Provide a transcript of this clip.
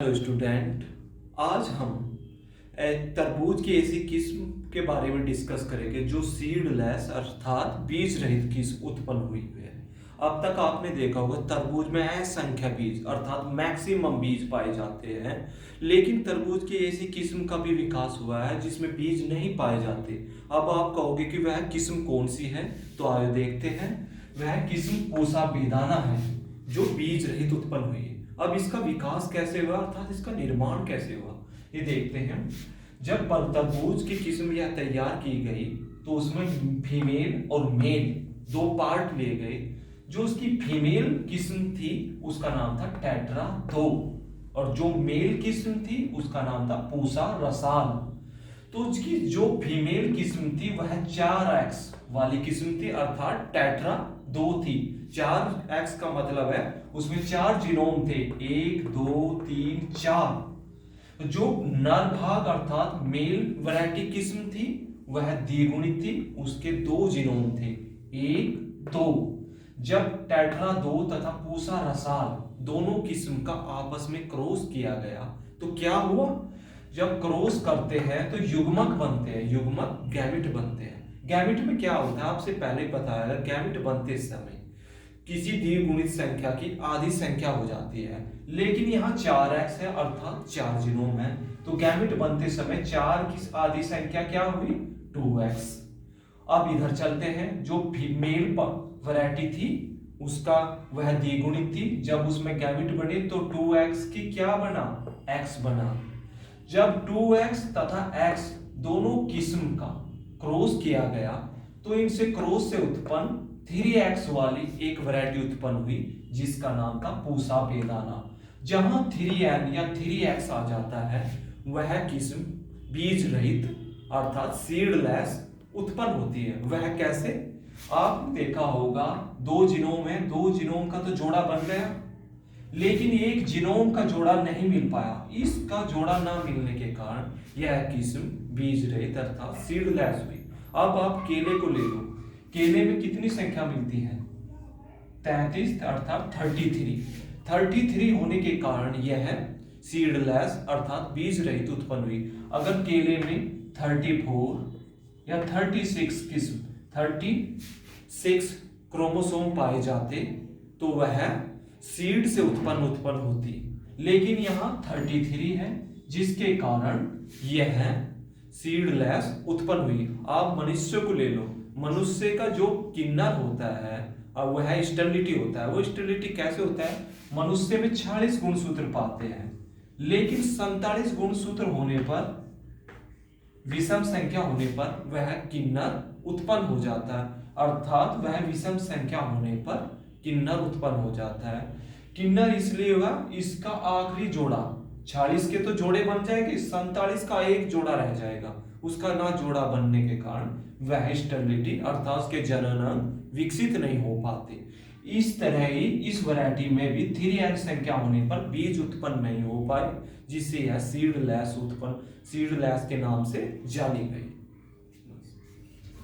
Hello student. आज हम तरबूज की ऐसी किस्म के बारे में डिस्कस करेंगे जो सीडलेस अर्थात बीज रहित किस्म उत्पन्न हुई है। अब तक आपने देखा होगा तरबूज में असंख्य बीज अर्थात मैक्सिमम बीज पाए जाते हैं, लेकिन तरबूज की ऐसी किस्म का भी विकास हुआ है जिसमें बीज नहीं पाए जाते। अब आप कहोगे कि वह किस्म कौन सी है, तो आइए देखते हैं। वह किस्म पूसा बेदाना है जो बीज रहित उत्पन्न हुई है। अब इसका विकास कैसे हुआ अर्थात इसका निर्माण कैसे हुआ, ये देखते हैं। जब तरबूज की किस्म यह तैयार की गई तो उसमें फीमेल और मेल दो पार्ट लिए गए। जो उसकी फीमेल किस्म थी उसका नाम था टेट्रा 2 और जो मेल किस्म थी उसका नाम था पूसा रसाल। तो उसकी जो फीमेल किस्म थी वह 4x वाली किस्म थी अर्थात टेट्रा 2 थी। 4x का मतलब है उसमें 4 जीनोम थे, 1 2 3 4। जो नर भाग अर्थात मेल वैरायटी किस्म थी वह द्विगुणित थी, उसके 2 जीनोम थे, 1 2। जब टेट्रा 2 तथा पूसा रसाल दोनों किस्म का आपस में क्रॉस किया गया तो क्या हुआ? जब क्रॉस करते हैं तो युग्मक बनते हैं, युग्मक गैमेट बनते हैं। गैमेट में क्या होता है आपसे पहले बताया, गैमेट बनते समय किसी द्विगुणित संख्या की आधी संख्या हो जाती है, लेकिन यहाँ 4x है अर्थात 4 जीनोम है, तो गैमेट बनते समय 4 की आधी संख्या क्या हुई? 2x। अब इधर चलते हैं। जो फीमेल वैरायटी थी उसका वह द्विगुणित थी, जब उसमें गैमेट बने तो 2x की क्या बना? x बना। जब 2x तथा x दोनों किस्म का क्रॉस किया गया तो इनसे क्रॉस से उत्पन्न 3x वाली एक वैरायटी उत्पन्न हुई जिसका नाम था पूसा बेदाना। जहां 3n या 3x आ जाता है वह किस्म बीज रहित अर्थात सीडलेस उत्पन्न होती है। वह कैसे? आपने देखा होगा 2 जीनोम है, 2 जीनोम का तो जोड़ा बन गया, लेकिन एक जीनोम का जोड़ा नहीं मिल पाया। इसका जोड़ा ना मिलने के कारण यह किस्म बीज रहित अर्थात सीडलेस हुई। अब आप केले को ले लो, केले में कितनी संख्या मिलती है? 33 अर्थात 33 होने के कारण यह सीडलेस अर्थात बीज रहित उत्पन्न हुई। अगर केले में 34 या 36 किस्म 36 क्रोमोसोम पाए जाते तो वह सीड से उत्पन्न होती, लेकिन यहां 33 है जिसके कारण यह सीडलेस उत्पन्न हुई। आप मनुष्य को ले लो, मनुष्य का जो किन्नर होता है और वह स्टेरिलिटी होता है। वो स्टेरिलिटी कैसे होता है? मनुष्य में 46 गुणसूत्र पाते हैं, लेकिन 47 गुणसूत्र होने पर, विषम संख्या होने पर वह किन्नर उत्पन्न हो जाता है, अर्थात वह विषम संख्या होने पर किन्नर उत्पन्न हो जाता है। किन्नर इसलिए हुआ इसका आखिरी जोड़ा 46 के तो जोड़े बन जाएंगे, 47 का एक जोड़ा रह जाएगा, उसका ना जोड़ा बनने के कारण वह स्टेरिलिटी अर्थात उसके जनन विकसित नहीं हो पाते। इस तरह ही इस वैरायटी में भी 3n संख्या होने पर बीज उत्पन्न नहीं हो पाए, जिससे यह सीडलेस के नाम से जानी गई।